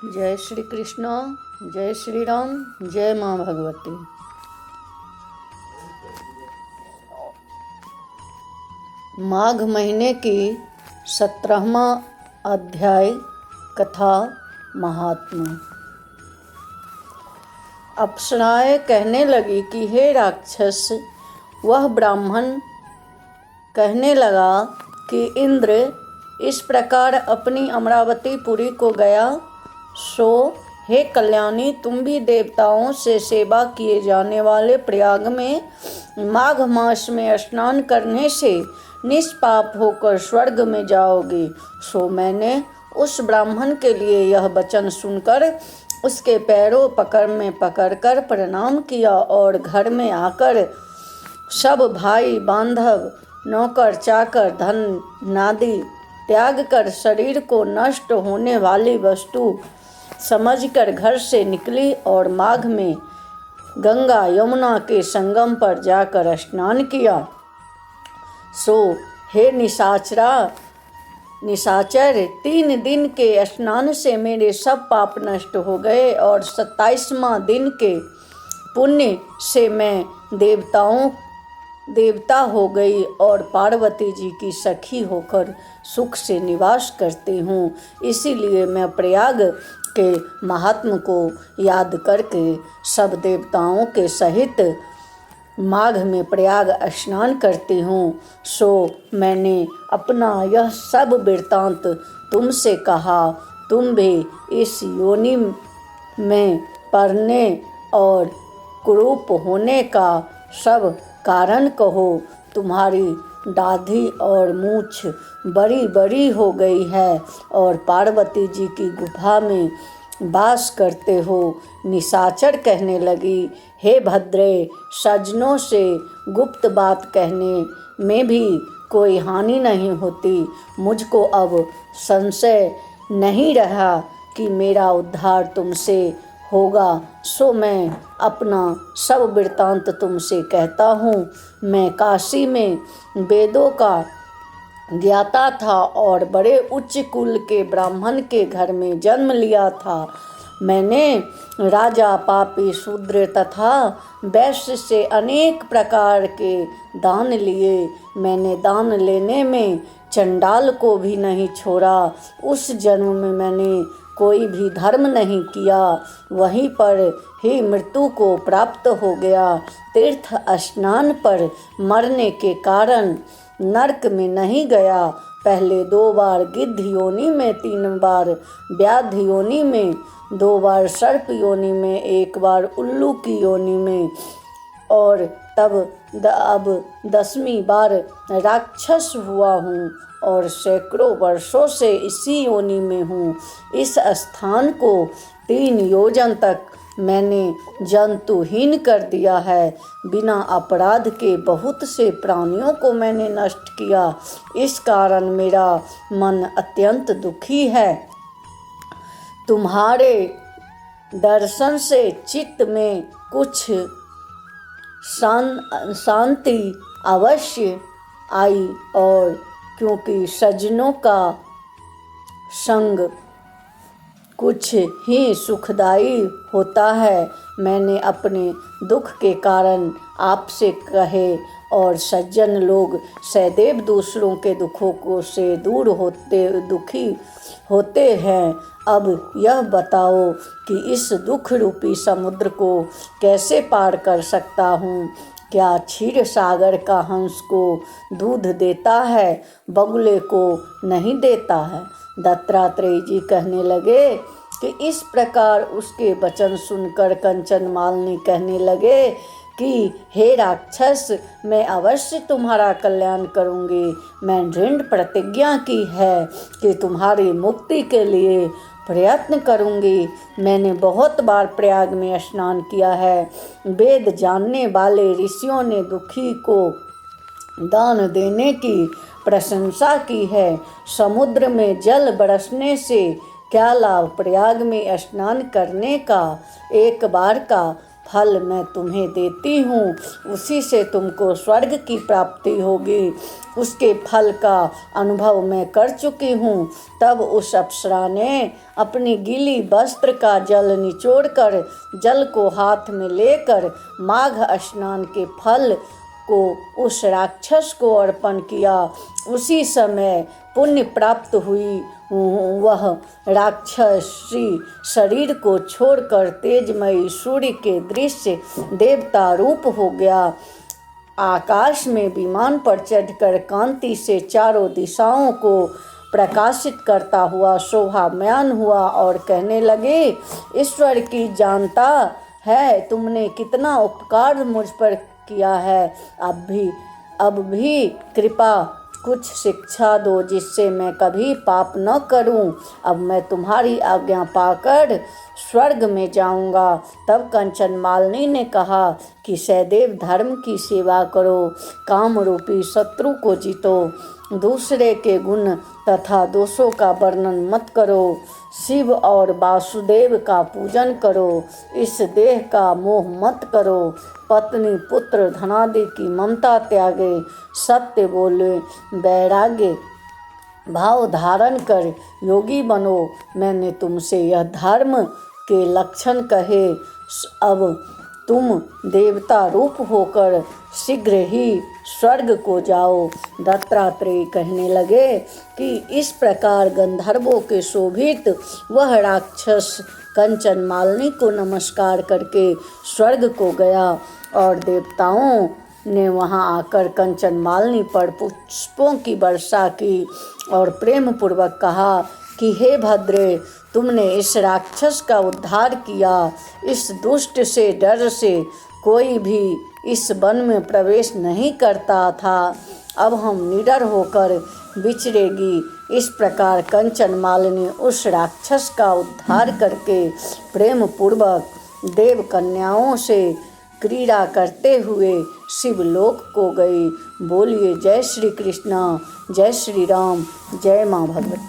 जय श्री कृष्ण, जय श्री राम, जय माँ भगवती। माघ महीने की 17वां अध्याय कथा महात्मा। अप्सराएं कहने लगी कि हे राक्षस, वह ब्राह्मण कहने लगा कि इंद्र इस प्रकार अपनी अमरावतीपुरी को गया, सो हे कल्याणी, तुम भी देवताओं से सेवा किए जाने वाले प्रयाग में माघ मास में स्नान करने से निष्पाप होकर स्वर्ग में जाओगे। सो मैंने उस ब्राह्मण के लिए यह वचन सुनकर उसके पैरों में पकड़कर प्रणाम किया और घर में आकर सब भाई बांधव, नौकर चाकर, धन नादि त्याग कर शरीर को नष्ट होने वाली वस्तु समझकर घर से निकली और माघ में गंगा यमुना के संगम पर जाकर स्नान किया। सो हे निशाचर, 3 दिन के स्नान से मेरे सब पाप नष्ट हो गए और 27वां दिन के पुण्य से मैं देवता हो गई और पार्वती जी की सखी होकर सुख से निवास करती हूँ। इसीलिए मैं प्रयाग के महात्म को याद करके सब देवताओं के सहित माघ में प्रयाग स्नान करती हूँ। सो मैंने अपना यह सब वृत्तांत तुमसे कहा। तुम भी इस योनि में पड़ने और कुरूप होने का सब कारण कहो। तुम्हारी दाढ़ी और मूछ बड़ी बड़ी हो गई है और पार्वती जी की गुफा में वास करते हो। निशाचर कहने लगी, हे भद्रे, सज्जनों से गुप्त बात कहने में भी कोई हानि नहीं होती। मुझको अब संशय नहीं रहा कि मेरा उद्धार तुमसे होगा। सो मैं अपना सब वृत्तांत तुमसे कहता हूँ। मैं काशी में वेदों का ज्ञाता था और बड़े उच्च कुल के ब्राह्मण के घर में जन्म लिया था। मैंने राजा, पापी, शूद्र तथा वैश्य से अनेक प्रकार के दान लिए। मैंने दान लेने में चंडाल को भी नहीं छोड़ा। उस जन्म में मैंने कोई भी धर्म नहीं किया, वहीं पर ही मृत्यु को प्राप्त हो गया। तीर्थ स्नान पर मरने के कारण नरक में नहीं गया। पहले 2 बार गिद्ध योनि में, 3 बार व्याध योनि में, 2 बार सर्प योनि में, 1 बार उल्लू की योनि में और अब 10वीं बार राक्षस हुआ हूँ और सैकड़ों वर्षों से इसी योनि में हूँ। इस स्थान को 3 योजन तक मैंने जंतुहीन कर दिया है। बिना अपराध के बहुत से प्राणियों को मैंने नष्ट किया। इस कारण मेरा मन अत्यंत दुखी है। तुम्हारे दर्शन से चित्त में कुछ शांति अवश्य आई, और क्योंकि सज्जनों का संग कुछ ही सुखदायी होता है, मैंने अपने दुख के कारण आपसे कहे। और सज्जन लोग सदैव दूसरों के दुखों को से दूर दुखी होते हैं। अब यह बताओ कि इस दुख रूपी समुद्र को कैसे पार कर सकता हूँ। क्या क्षीर सागर का हंस को दूध देता है, बगुले को नहीं देता है? दत्तात्रेय जी कहने लगे कि इस प्रकार उसके वचन सुनकर कंचन मालिनी कहने लगे कि हे राक्षस, मैं अवश्य तुम्हारा कल्याण करूँगी। मैं दृढ़ प्रतिज्ञा की है कि तुम्हारी मुक्ति के लिए प्रयत्न करूँगी। मैंने बहुत बार प्रयाग में स्नान किया है। वेद जानने वाले ऋषियों ने दुखी को दान देने की प्रशंसा की है। समुद्र में जल बरसने से क्या लाभ? प्रयाग में स्नान करने का एक बार का फल मैं तुम्हें देती हूँ, उसी से तुमको स्वर्ग की प्राप्ति होगी। उसके फल का अनुभव मैं कर चुकी हूँ। तब उस अप्सरा ने अपनी गीली वस्त्र का जल निचोड़कर जल को हाथ में लेकर माघ स्नान के फल को उस राक्षस को अर्पण किया। उसी समय पुण्य प्राप्त हुई वह राक्षसी शरीर को छोड़कर तेजमयी सूर्य के दृश्य देवता रूप हो गया। आकाश में विमान पर चढ़कर कांति से चारों दिशाओं को प्रकाशित करता हुआ शोभायमान हुआ और कहने लगे, ईश्वर की जानता है तुमने कितना उपकार मुझ पर किया है। अब भी कृपा कुछ शिक्षा दो जिससे मैं कभी पाप न करूं। अब मैं तुम्हारी आज्ञा पाकर स्वर्ग में जाऊंगा। तब कंचन मालिनी ने कहा कि सहदेव, धर्म की सेवा करो, काम रूपी शत्रु को जीतो, दूसरे के गुण तथा दोषों का वर्णन मत करो, शिव और वासुदेव का पूजन करो, इस देह का मोह मत करो, पत्नी पुत्र धनादि की ममता त्यागे, सत्य बोले, वैराग्य भाव धारण कर योगी बनो। मैंने तुमसे यह धर्म के लक्षण कहे। अब तुम देवता रूप होकर शीघ्र ही स्वर्ग को जाओ। दत्तात्रेय कहने लगे कि इस प्रकार गंधर्वों के शोभित वह राक्षस कंचन मालिनी को नमस्कार करके स्वर्ग को गया और देवताओं ने वहां आकर कंचन मालिनी पर पुष्पों की वर्षा की और प्रेम पूर्वक कहा कि हे भद्रे, तुमने इस राक्षस का उद्धार किया। इस दुष्ट से डर से कोई भी इस वन में प्रवेश नहीं करता था। अब हम निडर होकर विचरेगी। इस प्रकार कंचन मालिनी उस राक्षस का उद्धार करके प्रेम पूर्वक देव कन्याओं से क्रीड़ा करते हुए शिवलोक को गई। बोलिए जय श्री कृष्ण, जय श्री राम, जय माँ भगवती।